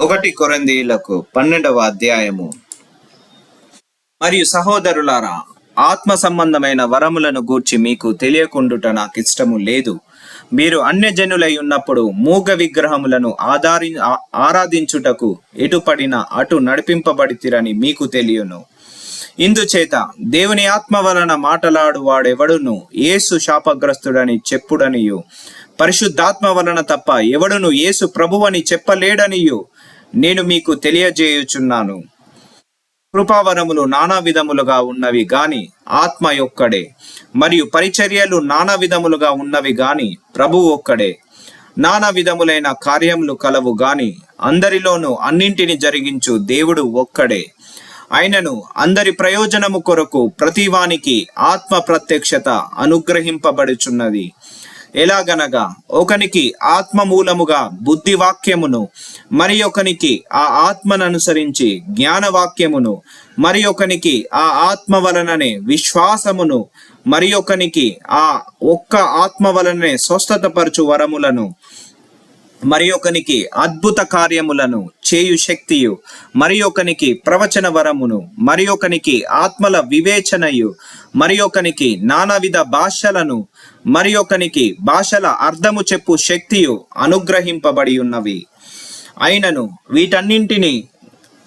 1 కొరింథీయులకు 12వ అధ్యాయము. మరియు సహోదరులారా, ఆత్మ సంబంధమైన వరములను గూర్చి మీకు తెలియకుండుట నాకిష్టము లేదు. మీరు అన్యజనులై ఉన్నప్పుడు మూగ విగ్రహములను ఆరాధించుటకు ఎటుపడిన అటు నడిపింపబడితిరని మీకు తెలియను. ఇందుచేత దేవుని ఆత్మ వలన మాటలాడు వాడెవడును యేసు శాపగ్రస్తుడని చెప్పుడనియు, పరిశుద్ధాత్మ వలన తప్ప ఎవడును యేసు ప్రభువని చెప్పలేడనియు నేను మీకు తెలియజేయుచున్నాను. కృపావరములు నానా విధములుగా ఉన్నవి గాని ఆత్మ ఒక్కడే, మరియు పరిచర్యలు నానా విధములుగా ఉన్నవి గాని ప్రభువు ఒక్కడే. నానా విధములైన కార్యములు కలవు గాని అందరిలోనూ అన్నింటిని జరిగించు దేవుడు ఒక్కడే. అయినను అందరి ప్రయోజనము కొరకు ప్రతివానికి ఆత్మ ప్రత్యక్షత అనుగ్రహింపబడుచున్నది. ఎలాగనగా ఒకనికి ఆత్మ మూలముగా బుద్ధి వాక్యమును, మరి ఒకనికి ఆ ఆత్మను అనుసరించి జ్ఞానవాక్యమును, మరి ఒకనికి ఆ ఆత్మ వలననే విశ్వాసమును, మరి ఒకనికి ఆ ఒక్క ఆత్మ వలననే స్వస్థతపరచు వరములను, మరి ఒకనికి అద్భుత కార్యములను చేయు శక్తియు, మరి ఒకనికి ప్రవచన వరమును, మరి ఒకనికి ఆత్మల వివేచనయు, మరి ఒకనికి నానావిధ భాషలను, మరి ఒకనికి భాషల అర్థము చెప్పు శక్తియు అనుగ్రహింపబడి ఉన్నవి. అయినను వీటన్నింటినీ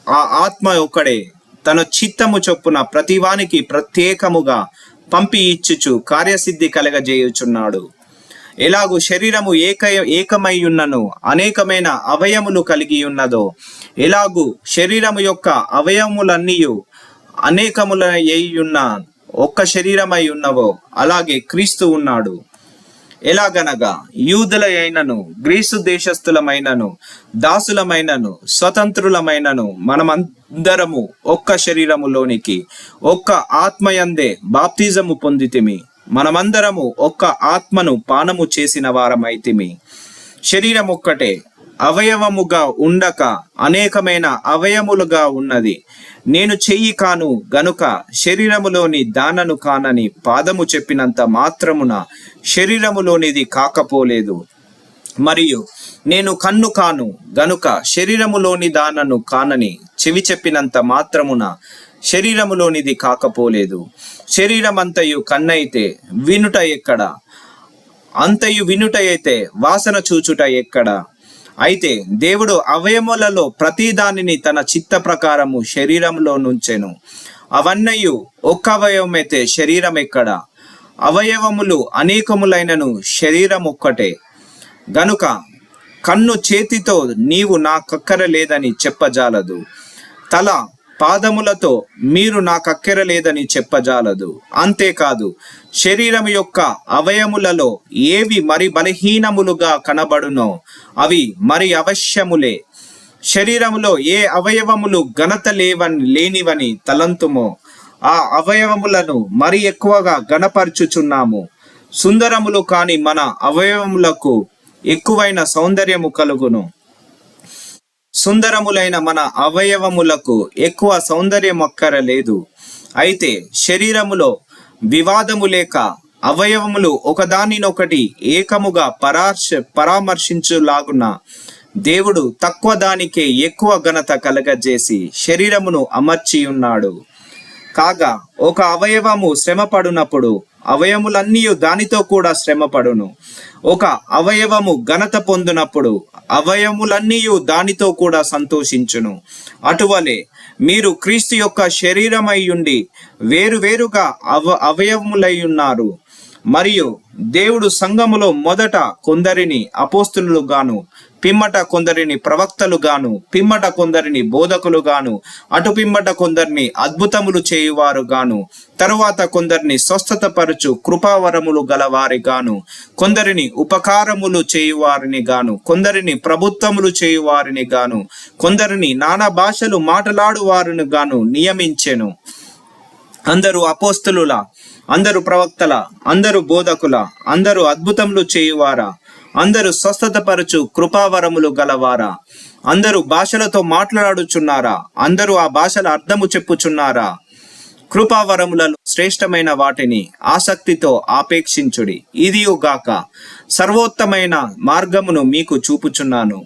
ఆ ఆత్మ ఒక్కడే తన చిత్తము చొప్పున ప్రతివానికి ప్రత్యేకముగా పంపి ఇచ్చుచు కార్యసిద్ధి కలగజేయుచున్నాడు. ఎలాగు శరీరము ఏకమై ఉన్నను అనేకమైన అవయములు కలిగి ఉన్నదో, ఎలాగు శరీరము యొక్క అవయములన్నీయు అనేకములై ఉన్న ఒక్క శరీరమై ఉన్నవో అలాగే క్రీస్తు ఉన్నాడు. ఎలాగనగా యూదులైనను గ్రీసు దేశస్థులమైనను దాసులమైనను స్వతంత్రులమైనను మనమందరము ఒక్క శరీరములోనికి ఒక్క ఆత్మయందే బాప్తిజము పొందితిమి. మనమందరము ఒక్క ఆత్మను పానము చేసిన వారమైతిమి. శరీరం ఒక్కటే, అవయవముగా ఉండక అనేకమైన అవయములుగా ఉన్నది. నేను చెయ్యి కాను గనుక శరీరములోని దానను కానని పాదము చెప్పినంత మాత్రమున శరీరములోనిది కాకపోలేదు. మరియు నేను కన్ను కాను గనుక శరీరములోని దానను కానని చెవి చెప్పినంత మాత్రమున శరీరములోనిది కాకపోలేదు. శరీరం అంతయు కన్నైతే వినుట ఎక్కడ? అంతయు వినుట అయితే వాసన చూచుట ఎక్కడ? అయితే దేవుడు అవయములలో ప్రతి దానిని తన చిత్త ప్రకారము శరీరంలో నుంచెను. అవన్నయు ఒక్క అవయవమైతే శరీరం ఎక్కడ? అవయవములు అనేకములైనను శరీరం ఒక్కటే. గనుక కన్ను చేతితో నీవు నాకక్కర లేదని చెప్పజాలదు, తల పాదములతో మీరు నాకక్కర లేదని చెప్పజాలదు. అంతేకాదు, శరీరం యొక్క అవయములలో ఏవి మరి బలహీనములుగా కనబడునో అవి మరి అవశ్యములే. శరీరములో ఏ అవయవములు ఘనత లేనివని తలంతుమో ఆ అవయవములను మరి ఎక్కువగా ఘనపరచుచున్నాము. సుందరములు కాని మన అవయవములకు ఎక్కువైన సౌందర్యము కలుగును. సుందరములైన మన అవయవములకు ఎక్కువ సౌందర్యం అక్కరలేదు. అయితే శరీరములో వివాదము లేక అవయవములు ఒకదానినొకటి ఏకముగా పరామర్శించులాగున దేవుడు తక్కువ దానికే ఎక్కువ ఘనత కలగజేసి శరీరమును అమర్చి ఉన్నాడు. కాగా ఒక అవయవము శ్రమపడునప్పుడు అవయములన్నీ దానితో కూడా శ్రమపడును. ఒక అవయవము ఘనత పొందినప్పుడు అవయములన్నీ దానితో కూడా సంతోషించును. అటువలే మీరు క్రీస్తు యొక్క శరీరమై ఉండి వేరువేరుగా అవయవములై ఉన్నారు. మరియు దేవుడు సంఘములో మొదట కొందరిని అపోస్తులు గాను, పిమ్మట కొందరిని ప్రవక్తలు గాను, పిమ్మట కొందరిని బోధకులు గాను, అటు పిమ్మట కొందరిని అద్భుతములు చేయువారు గాను, తరువాత కొందరిని స్వస్థతపరచు కృపావరములు గలవారి గాను, కొందరిని ఉపకారములు చేయువారిని గాను, కొందరిని ప్రభుత్వములు చేయువారిని గాను, కొందరిని నానా భాషలు మాట్లాడు వారిని గాను నియమించెను. అందరూ అపోస్తులుల, అందరూ ప్రవక్తల, అందరూ బోధకుల, అందరూ అద్భుతములు చేయువారా, అందరూ స్వస్థతపరచు కృపావరములు గలవారా, అందరూ భాషలతో మాట్లాడుచున్నారా, అందరూ ఆ భాషల అర్థము చెప్పుచున్నారా? కృపావరములలో శ్రేష్టమైన వాటిని ఆసక్తితో ఆపేక్షించుడి. ఇదియుగాక సర్వోత్తమైన మార్గమును మీకు చూపుచున్నాను.